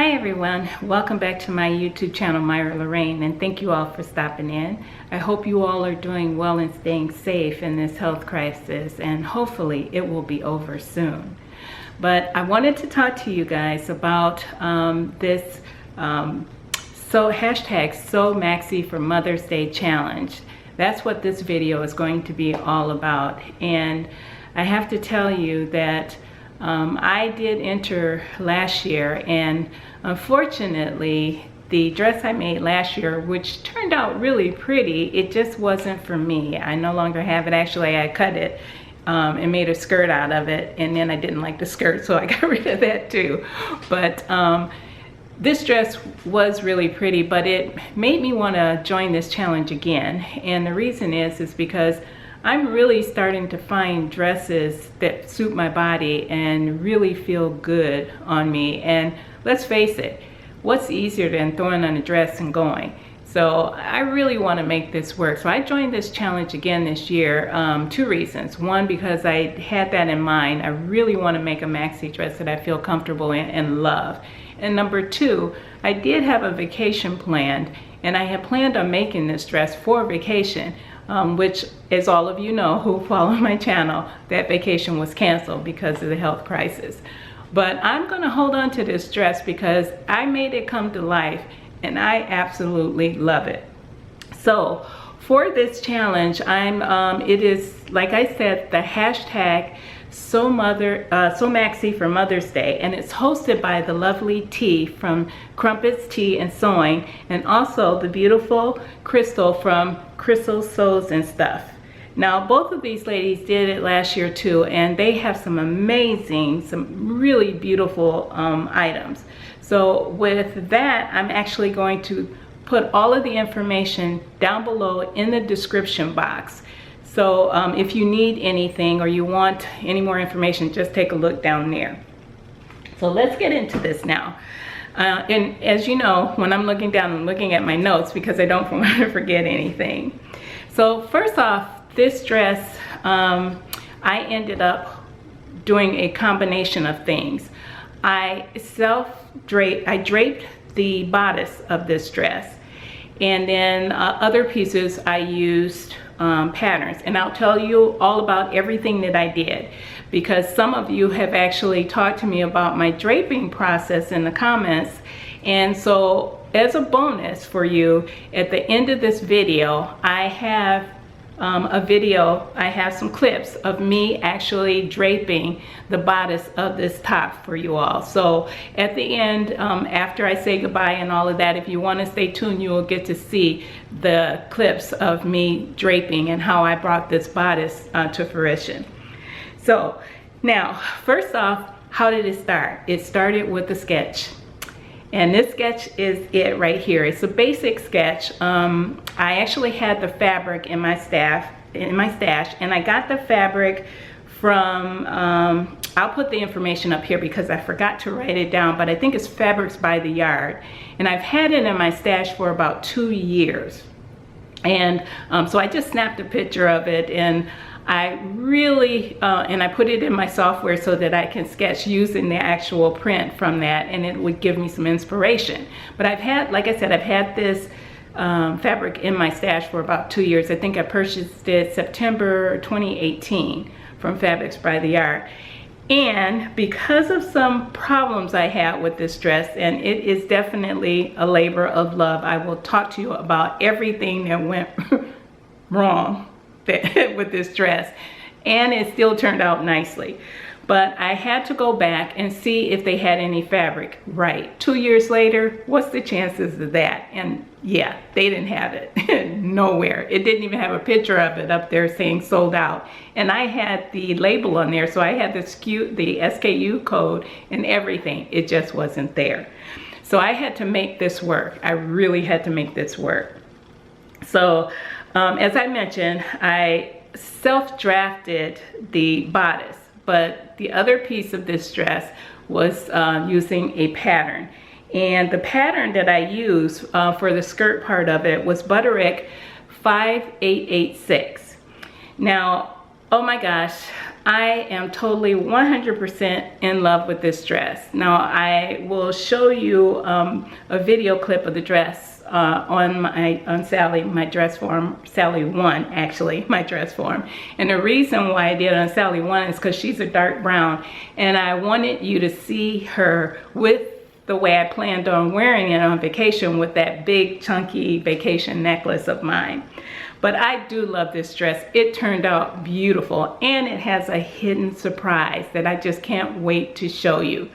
Hi everyone, welcome back to my YouTube channel, Myra Lorraine, and thank you all for stopping in. I hope you all are doing well and staying safe in this health crisis, and hopefully it will be over soon. But I wanted to talk to you guys about this hashtag So Maxi for Mother's Day challenge. That's what this video is going to be all about. And I have to tell you that I did enter last year, and unfortunately the dress I made last year, which turned out really pretty, it just wasn't for me. I no longer have it. Actually, I cut it and made a skirt out of it, and then I didn't like the skirt, so I got rid of that too. But this dress was really pretty, but it made me want to join this challenge again. And the reason is because I'm really starting to find dresses that suit my body and really feel good on me. And let's face it, what's easier than throwing on a dress and going? So I really want to make this work. So I joined this challenge again this year. Two reasons. One, because I had that in mind. I really want to make a maxi dress that I feel comfortable in and love. And number two, I did have a vacation planned, and I had planned on making this dress for vacation. Which, as all of you know who follow my channel, that vacation was canceled because of the health crisis. But I'm going to hold on to this dress because I made it come to life and I absolutely love it. So for this challenge, it is, like I said, the hashtag So Maxi for Mother's Day, and it's hosted by the lovely T from Crumpets Tea and Sewing, and also the beautiful Crystal from Crystal Sews and Stuff. Now, both of these ladies did it last year too, and they have some amazing, some really beautiful items. So with that, I'm actually going to put all of the information down below in the description box. So if you need anything or you want any more information, just take a look down there. So let's get into this now. And as you know, when I'm looking down, I'm looking at my notes because I don't want to forget anything. So first off, this dress, I ended up doing a combination of things. I draped the bodice of this dress, and then other pieces I used patterns, and I'll tell you all about everything that I did, because some of you have actually talked to me about my draping process in the comments. And so as a bonus for you, at the end of this video, I have I have some clips of me actually draping the bodice of this top for you all. So at the end, after I say goodbye and all of that, if you want to stay tuned, you will get to see the clips of me draping and how I brought this bodice to fruition. So now, first off, how did it start? It started with a sketch. And this sketch is it right here. It's a basic sketch. I actually had the fabric in my stash, and I got the fabric from, I'll put the information up here because I forgot to write it down, but I think it's Fabrics by the Yard. And I've had it in my stash for about 2 years. And so I just snapped a picture of it, and I really, and I put it in my software so that I can sketch using the actual print from that, and it would give me some inspiration. But I've had, like I said, I've had this fabric in my stash for about 2 years. I think I purchased it September 2018 from Fabrics by the Yard. And because of some problems I had with this dress, and it is definitely a labor of love, I will talk to you about everything that went wrong with this dress, and it still turned out nicely. But I had to go back and see if they had any fabric. Right, 2 years later, what's the chances of that? And yeah, they didn't have it. Nowhere. It didn't even have a picture of it up there saying sold out. And I had the label on there, so I had the SKU code and everything. It just wasn't there. So I had to make this work. I really had to make this work. So as I mentioned, I self-drafted the bodice, but the other piece of this dress was using a pattern. And the pattern that I used for the skirt part of it was Butterick 5886. Now, Oh my gosh, I am totally 100% in love with this dress. Now I will show you a video clip of the dress on Sally, my dress form, Sally 1 actually, my dress form. And the reason why I did it on Sally 1 is because she's a dark brown, and I wanted you to see her with the way I planned on wearing it on vacation, with that big chunky vacation necklace of mine. But I do love this dress. It turned out beautiful, and it has a hidden surprise that I just can't wait to show you.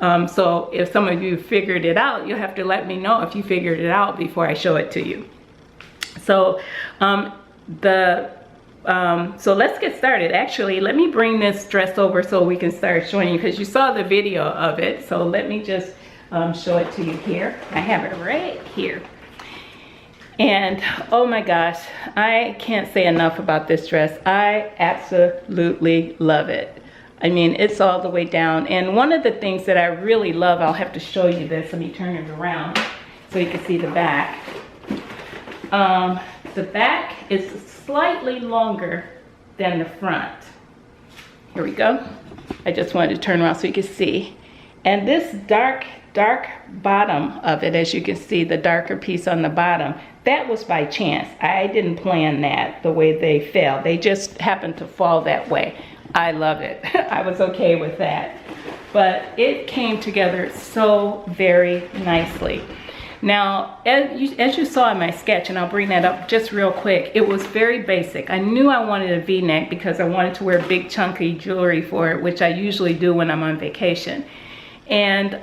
So if some of you figured it out, you'll have to let me know if you figured it out before I show it to you. So so let's get started. Actually, let me bring this dress over so we can start showing you, because you saw the video of it. So let me just show it to you here. I have it right here. And oh my gosh, I can't say enough about this dress. I absolutely love it. I mean, it's all the way down. And one of the things that I really love, I'll have to show you this. Let me turn it around so you can see the back. The back is slightly longer than the front. Here we go. I just wanted to turn around so you can see. And this dark bottom of it, as you can see, the darker piece on the bottom, that was by chance. I didn't plan that the way they fell. They just happened to fall that way. I love it. I was okay with that. But it came together so very nicely. Now, as you saw in my sketch, and I'll bring that up just real quick, it was very basic. I knew I wanted a V-neck because I wanted to wear big chunky jewelry for it, which I usually do when I'm on vacation. And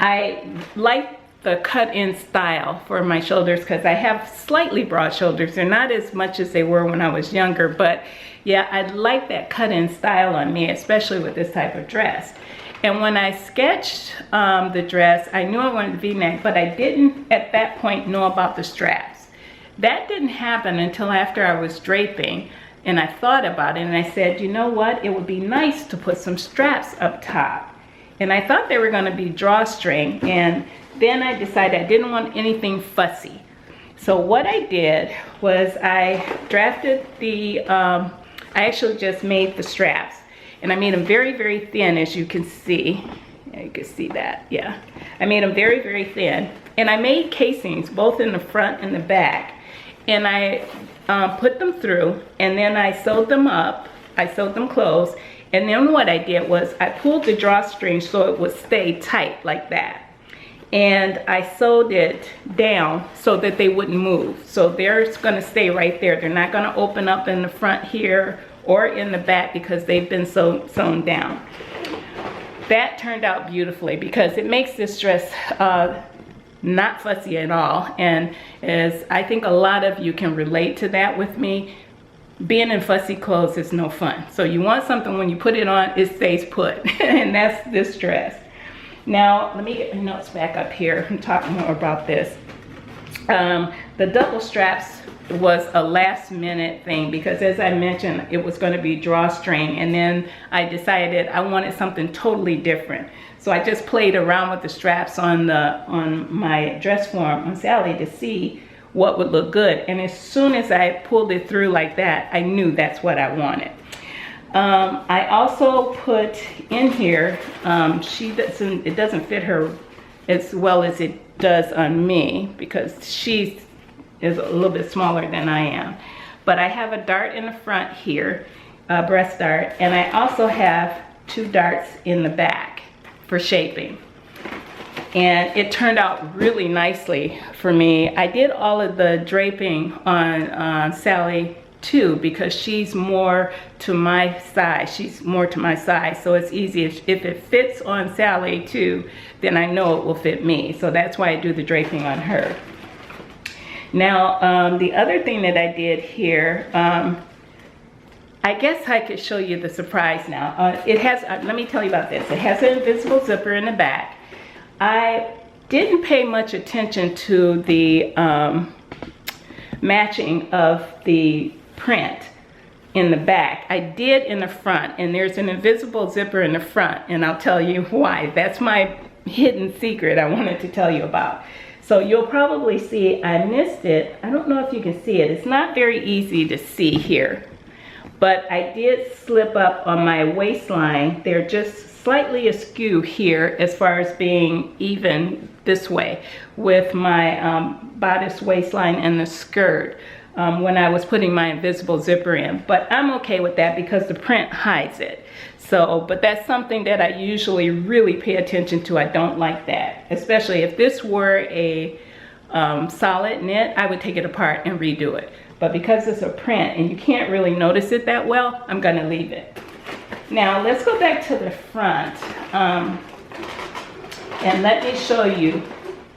I like the cut-in style for my shoulders because I have slightly broad shoulders. They're not as much as they were when I was younger, but yeah, I like that cut-in style on me, especially with this type of dress. And when I sketched the dress, I knew I wanted a V-neck, but I didn't at that point know about the straps. That didn't happen until after I was draping, and I thought about it, and I said, you know what, it would be nice to put some straps up top. And I thought they were going to be drawstring, and then I decided I didn't want anything fussy. So what I did was I drafted I actually just made the straps, and I made them very, very thin, as you can see. Yeah, you can see that, yeah. I made them very, very thin, and I made casings both in the front and the back, and I put them through, and then I sewed them up. I sewed them closed. And then what I did was I pulled the drawstring so it would stay tight like that. And I sewed it down so that they wouldn't move. So they're gonna stay right there. They're not gonna open up in the front here or in the back because they've been sewn down. That turned out beautifully because it makes this dress not fussy at all. And as I think a lot of you can relate to that with me, being in fussy clothes is no fun. So you want something when you put it on, it stays put. And that's this dress. Now, let me get my notes back up here and talk more about this. The double straps was a last minute thing because, as I mentioned, it was going to be drawstring. And then I decided I wanted something totally different. So I just played around with the straps on my dress form on Sally to see what would look good. And as soon as I pulled it through like that, I knew that's what I wanted. I also put in here, it doesn't fit her as well as it does on me because she is a little bit smaller than I am. But I have a dart in the front here, a breast dart, and I also have 2 darts in the back for shaping. And it turned out really nicely for me. I did all of the draping on Sally too because she's more to my size. She's more to my size, so it's easy. If it fits on Sally too, then I know it will fit me. So that's why I do the draping on her. Now, the other thing that I did here, I guess I could show you the surprise now. It has, let me tell you about this. It has an invisible zipper in the back. I didn't pay much attention to the matching of the print in the back. I did in the front, and there's an invisible zipper in the front, and I'll tell you why. That's my hidden secret I wanted to tell you about. So you'll probably see I missed it. I don't know if you can see it. It's not very easy to see here. but I did slip up on my waistline. They're just slightly askew here as far as being even this way with my bodice waistline and the skirt when I was putting my invisible zipper in. But I'm okay with that because the print hides it. So, but that's something that I usually really pay attention to. I don't like that, especially if this were a solid knit, I would take it apart and redo it. But because it's a print and you can't really notice it that well, I'm gonna leave it. Now let's go back to the front and let me show you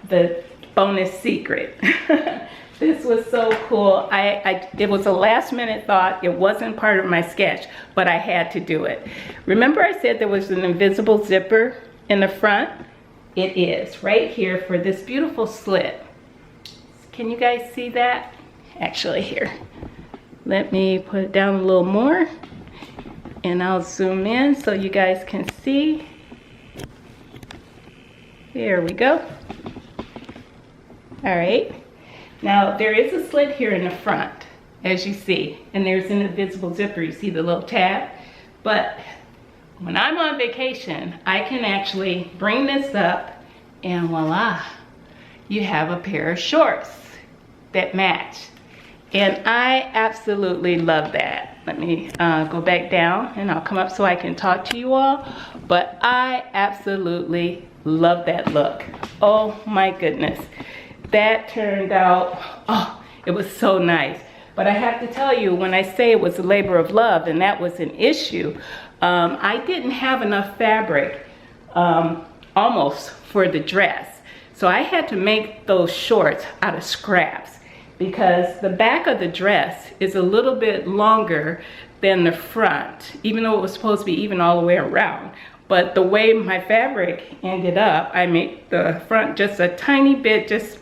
the bonus secret. This was so cool. It was a last minute thought. It wasn't part of my sketch, but I had to do it. Remember I said there was an invisible zipper in the front? It is right here for this beautiful slit. Can you guys see that? Actually, here. Let me put it down a little more and I'll zoom in so you guys can see. There we go. All right. Now there is a slit here in the front, as you see, and there's an invisible zipper. You see the little tab, but when I'm on vacation, I can actually bring this up and voila, you have a pair of shorts that match. And I absolutely love that. Let me go back down and I'll come up so I can talk to you all, but I absolutely love that look. Oh my goodness. That turned out, oh, it was so nice. But I have to tell you, when I say it was a labor of love and that was an issue, I didn't have enough fabric almost for the dress. So I had to make those shorts out of scraps because the back of the dress is a little bit longer than the front, even though it was supposed to be even all the way around. But the way my fabric ended up, I made the front just a tiny bit, just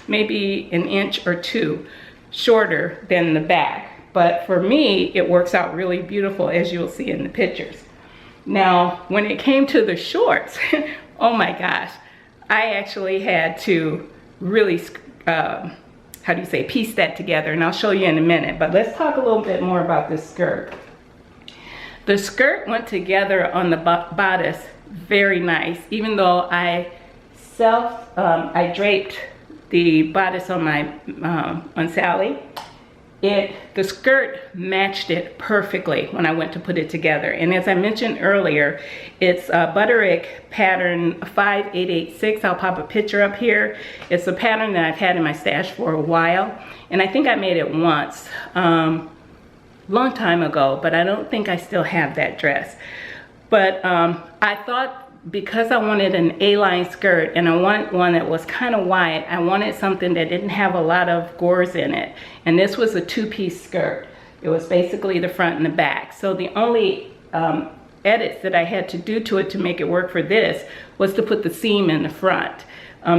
maybe an inch or two shorter than the back. But for me, it works out really beautiful, as you'll see in the pictures. Now, when it came to the shorts, oh my gosh, I actually had to really, how do you say, piece that together, and I'll show you in a minute. But let's talk a little bit more about this skirt. The skirt went together on the bodice very nice, even though I draped the bodice on my on Sally. The skirt matched it perfectly when I went to put it together. And as I mentioned earlier, it's a Butterick pattern 5886. I'll pop a picture up here. It's a pattern that I've had in my stash for a while, and I think I made it once long time ago, but I don't think I still have that dress. But I thought, because I wanted an A-line skirt and I wanted one that was kind of wide, I wanted something that didn't have a lot of gores in it. And this was a two-piece skirt. It was basically the front and the back. So the only edits that I had to do to it to make it work for this was to put the seam in the front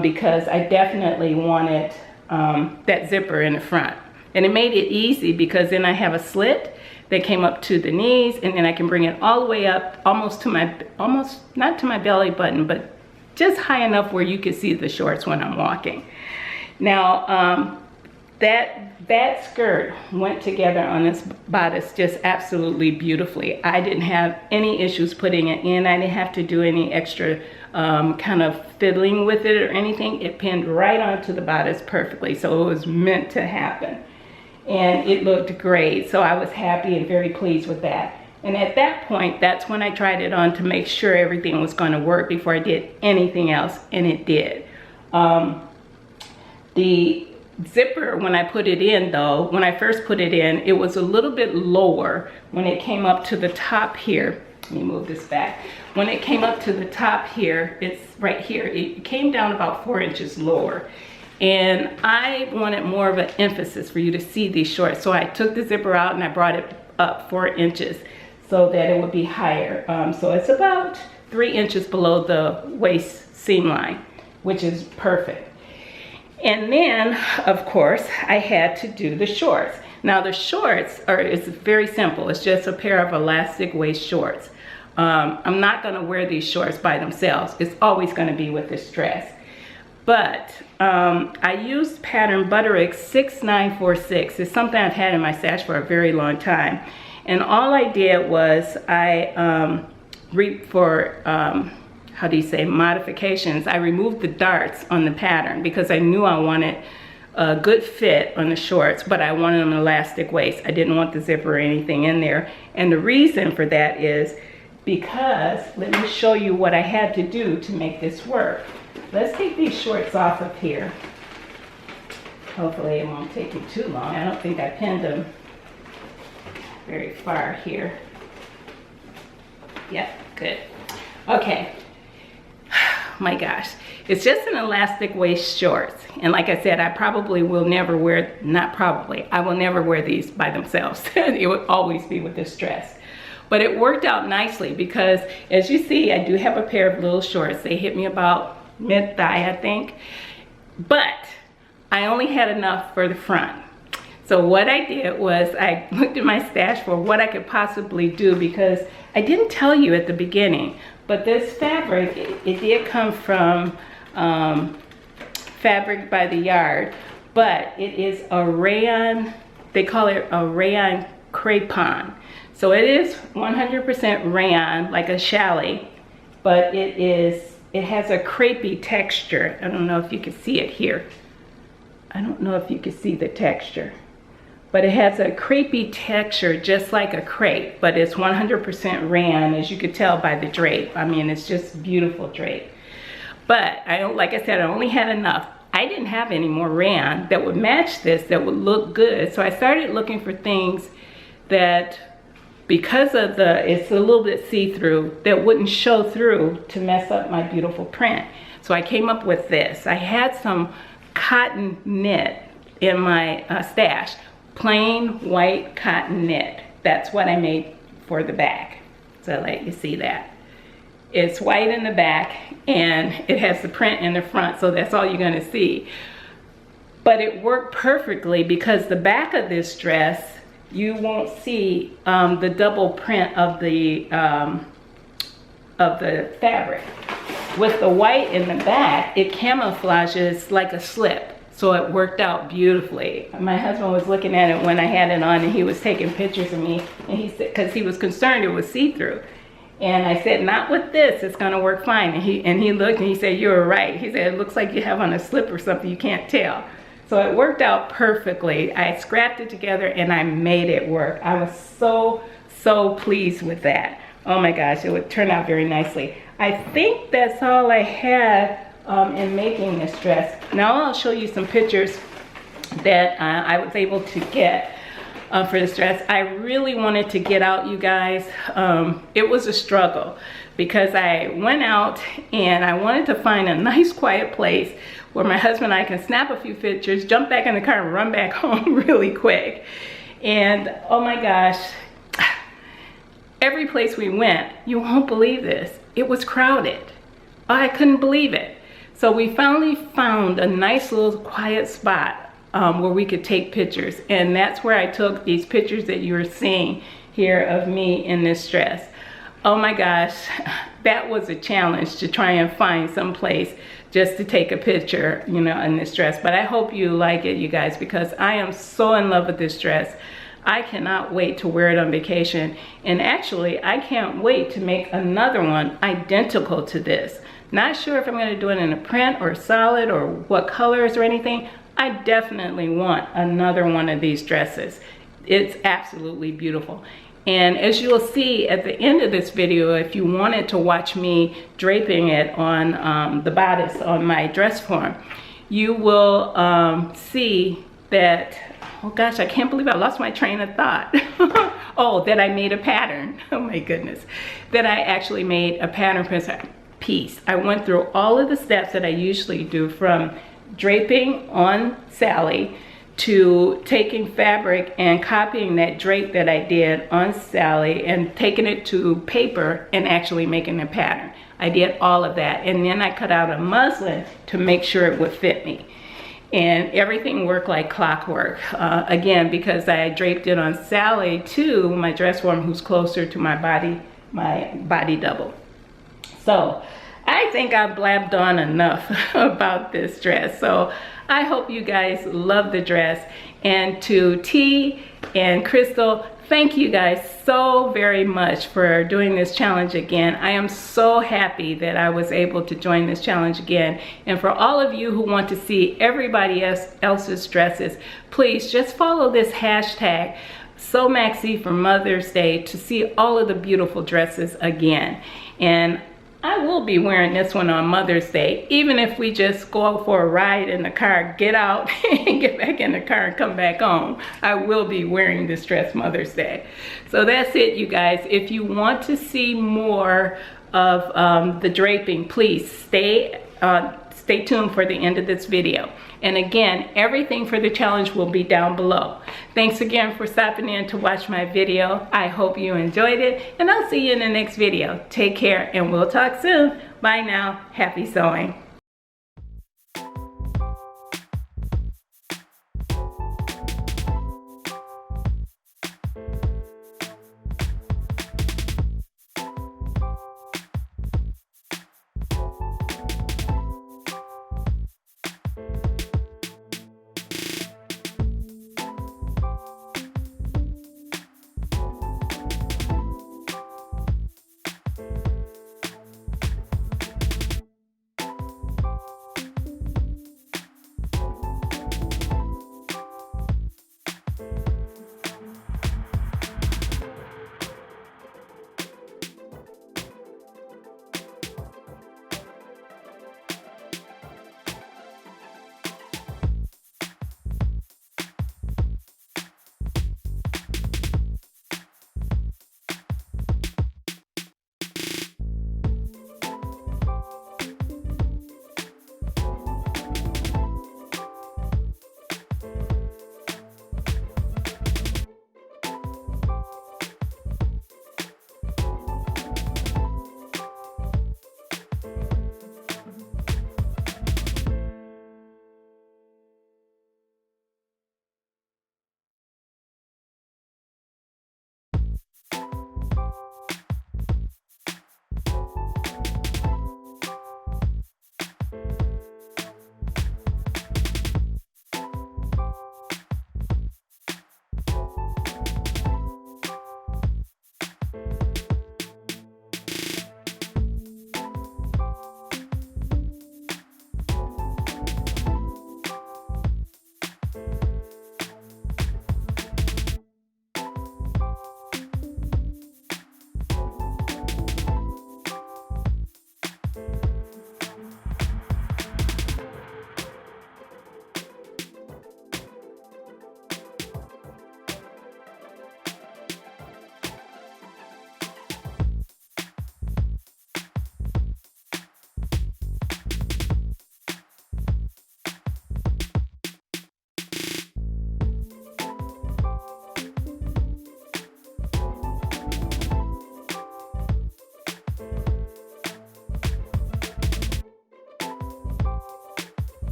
because I definitely wanted that zipper in the front. And it made it easy because then I have a slit that came up to the knees, and then I can bring it all the way up almost to my, not to my belly button, but just high enough where you can see the shorts when I'm walking. Now, that skirt went together on this bodice just absolutely beautifully. I didn't have any issues putting it in. I didn't have to do any extra kind of fiddling with it or anything. It pinned right onto the bodice perfectly, so it was meant to happen. And it looked great, so I was happy and very pleased with that. And at that point, that's when I tried it on to make sure everything was going to work before I did anything else, and it did. The zipper, when I put it in though, when I first put it in, it was a little bit lower when it came up to the top here. Let me move this back. When it came up to the top here, it's right here, it came down about 4 inches lower. And I wanted more of an emphasis for you to see these shorts. So I took the zipper out and I brought it up 4 inches so that it would be higher. So it's about 3 inches below the waist seam line, which is perfect. And then, of course, I had to do the shorts. Now the shorts it's very simple. It's just a pair of elastic waist shorts. I'm not gonna wear these shorts by themselves. It's always gonna be with this dress. But I used pattern Butterick 6946. It's something I've had in my stash for a very long time. And all I did was I how do you say, modifications. I removed the darts on the pattern because I knew I wanted a good fit on the shorts, but I wanted them elastic waist. I didn't want the zipper or anything in there. And the reason for that is because, let me show you what I had to do to make this work. Let's take these shorts off of here. Hopefully it won't take me too long. I don't think I pinned them very far here. Yep, good. Okay. My gosh, it's just an elastic waist shorts. And like I said, I probably will never wear, not probably, I will never wear these by themselves. It would always be with this dress. But it worked out nicely because, as you see, I do have a pair of little shorts. They hit me about mid-thigh, I think. But I only had enough for the front. So what I did was I looked at my stash for what I could possibly do, because I didn't tell you at the beginning, but this fabric, it did come from Fabric by the Yard, but it is a rayon, they call it a rayon crepon. So it is 100% rayon, like a challis, but it has a crepey texture. I don't know if you can see it here. I don't know if you can see the texture, but it has a crepey texture just like a crepe, but it's 100% rayon, as you could tell by the drape. I mean, it's just beautiful drape. But like I said, I only had enough. I didn't have any more rayon that would match this, that would look good. So I started looking for things that, because of it's a little bit see-through, that wouldn't show through to mess up my beautiful print. So I came up with this. I had some cotton knit in my stash, plain white cotton knit. That's what I made for the back. So I'll let you see that. It's white in the back and it has the print in the front, so that's all you're gonna see. But it worked perfectly because the back of this dress, you won't see the double print of the fabric. With the white in the back, it camouflages like a slip. So it worked out beautifully. My husband was looking at it when I had it on, and he was taking pictures of me, and he said, because he was concerned it was see-through. And I said, not with this, it's gonna work fine. And he looked and he said, you were right. He said, it looks like you have on a slip or something, you can't tell. So it worked out perfectly. I scrapped it together and I made it work. I was so pleased with that. Oh my gosh, it would turn out very nicely. I think that's all I had in making this dress. Now I'll show you some pictures that I was able to get for this dress. I really wanted to get out, you guys. It was a struggle because I went out and I wanted to find a nice quiet place where my husband and I can snap a few pictures, jump back in the car and run back home really quick. And oh my gosh, every place we went, you won't believe this, it was crowded. I couldn't believe it. So we finally found a nice little quiet spot where we could take pictures. And that's where I took these pictures that you are seeing here of me in this dress. Oh my gosh, that was a challenge to try and find some place just to take a picture, you know, in this dress. But I hope you like it, you guys, because I am so in love with this dress. I cannot wait to wear it on vacation. And actually, I can't wait to make another one identical to this. Not sure if I'm gonna do it in a print or solid or what colors or anything. I definitely want another one of these dresses. It's absolutely beautiful. And as you'll see at the end of this video, if you wanted to watch me draping it on the bodice on my dress form, you will see that, oh gosh, I can't believe I lost my train of thought. Oh, that I made a pattern. Oh my goodness. That I actually made a pattern piece. I went through all of the steps that I usually do, from draping on Sally to taking fabric and copying that drape that I did on Sally and taking it to paper and actually making a pattern. I did all of that, and then I cut out a muslin to make sure it would fit me. And everything worked like clockwork. Again, because I draped it on Sally to my dress form, who's closer to my body double. So I think I've blabbed on enough about this dress. So I hope you guys love the dress. And to T and Crystal, thank you guys so very much for doing this challenge again. I am so happy that I was able to join this challenge again. And for all of you who want to see everybody else's dresses, please just follow this hashtag So Maxi for Mother's Day to see all of the beautiful dresses again. And I will be wearing this one on Mother's Day, even if we just go for a ride in the car, get out and get back in the car and come back home. I will be wearing this dress Mother's Day. So that's it, you guys. If you want to see more of the draping, please stay tuned for the end of this video. And again, everything for the challenge will be down below. Thanks again for stopping in to watch my video. I hope you enjoyed it, and I'll see you in the next video. Take care, and we'll talk soon. Bye now. Happy sewing.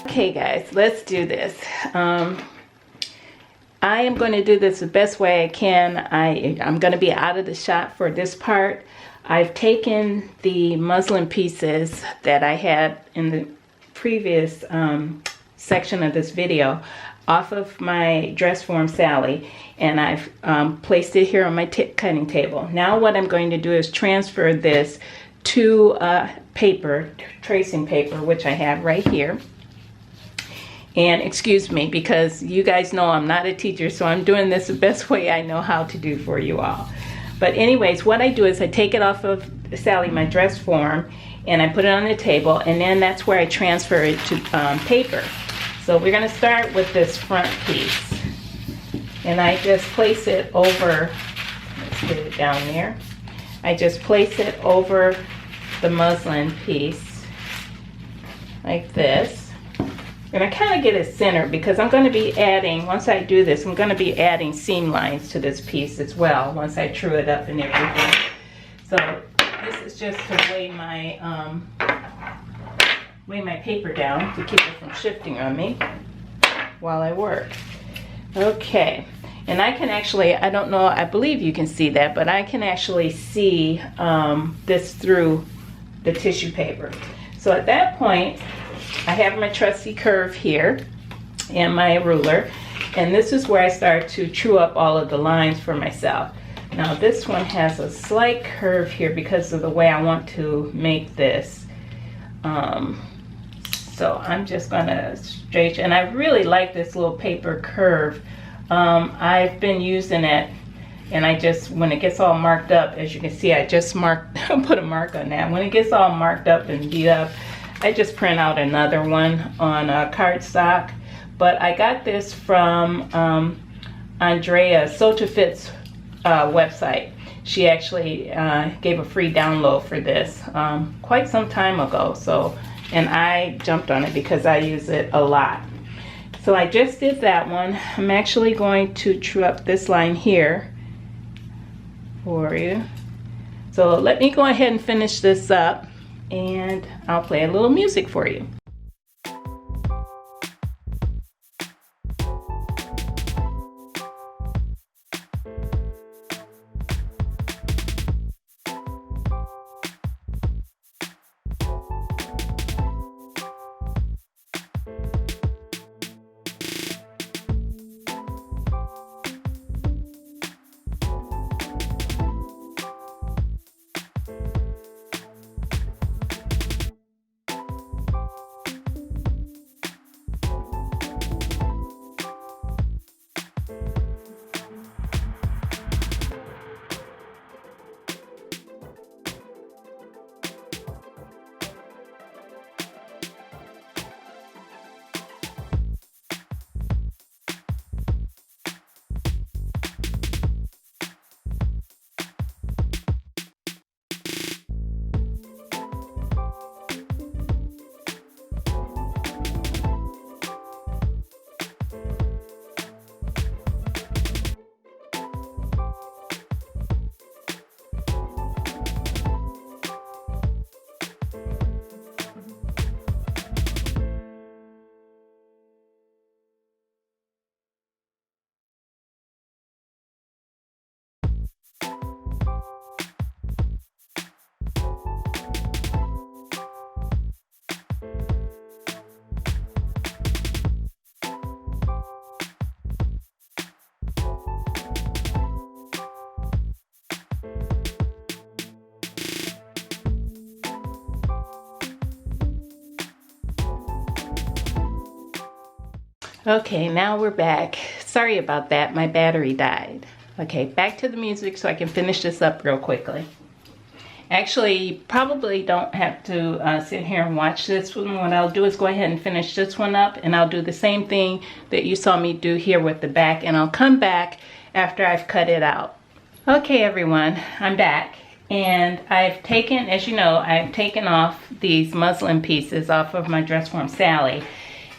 Okay guys, let's do this. I am going to do this the best way I can. I'm going to be out of the shot for this part. I've taken the muslin pieces that I had in the previous section of this video off of my dress form Sally, and I've placed it here on my cutting table. Now what I'm going to do is transfer this to paper, tracing paper, which I have right here. And excuse me, because you guys know I'm not a teacher, so I'm doing this the best way I know how to do for you all. But anyways, what I do is I take it off of Sally, my dress form, and I put it on the table, and then that's where I transfer it to paper. So we're going to start with this front piece. And I just place it over, let's get it down there. I just place it over the muslin piece like this. And I kind of get it centered because I'm going to be adding, once I do this, I'm going to be adding seam lines to this piece as well once I true it up and everything. So this is just to weigh my paper down to keep it from shifting on me while I work. Okay, and I can actually, I don't know, I believe you can see that, but I can actually see this through the tissue paper. So at that point, I have my trusty curve here and my ruler, and this is where I start to true up all of the lines for myself. Now this one has a slight curve here because of the way I want to make this. So I'm just gonna straighten, and I really like this little paper curve. I've been using it, and I just, when it gets all marked up, as you can see, I just put a mark on that. When it gets all marked up and beat up, I just print out another one on cardstock. But I got this from Andrea Sotofit's website. She actually gave a free download for this quite some time ago. So, and I jumped on it because I use it a lot. So I just did that one. I'm actually going to true up this line here for you. So let me go ahead and finish this up, and I'll play a little music for you. Okay, now we're back. Sorry about that, my battery died. Okay, back to the music so I can finish this up real quickly. Actually, you probably don't have to sit here and watch this one. What I'll do is go ahead and finish this one up, and I'll do the same thing that you saw me do here with the back, and I'll come back after I've cut it out. Okay everyone, I'm back, and I've taken, as you know, I've taken off these muslin pieces off of my dress form Sally,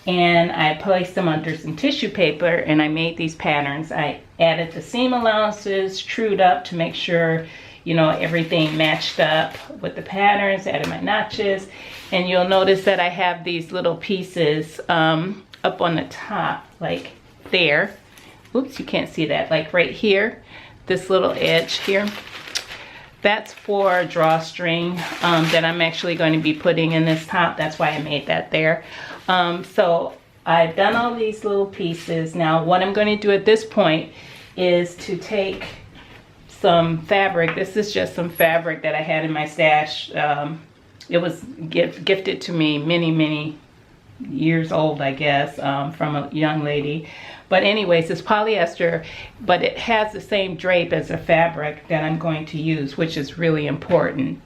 and I placed them under some tissue paper, and I made these patterns. I added the seam allowances, trued up to make sure, you know, everything matched up with the patterns, added my notches. And you'll notice that I have these little pieces up on the top, like there. Oops, you can't see that, like right here, this little edge here. That's for drawstring that I'm actually going to be putting in this top. That's why I made that there. So I've done all these little pieces. Now what I'm going to do at this point is to take some fabric. This is just some fabric that I had in my stash. It was gifted to me many years old, I guess, from a young lady. But anyways, it's polyester, but it has the same drape as the fabric that I'm going to use, which is really important.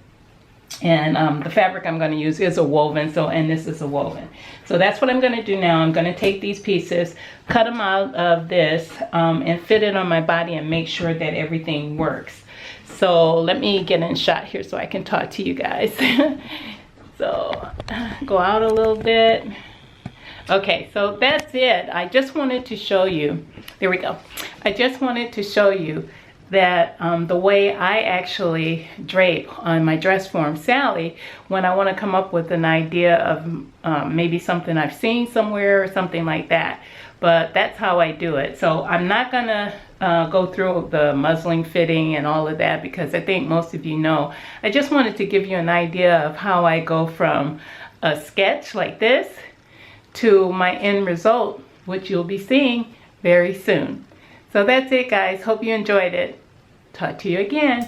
And the fabric I'm going to use is a woven, and this is a woven. So that's what I'm going to do now. I'm going to take these pieces, cut them out of this, and fit it on my body and make sure that everything works. So let me get in shot here so I can talk to you guys. So go out a little bit. Okay, so that's it. I just wanted to show you, there we go. I just wanted to show you that the way I actually drape on my dress form Sally, when I want to come up with an idea of maybe something I've seen somewhere or something like that. But that's how I do it. So I'm not gonna go through the muslin fitting and all of that, because I think most of you know. I just wanted to give you an idea of how I go from a sketch like this to my end result, which you'll be seeing very soon. So that's it, guys. Hope you enjoyed it. Talk to you again.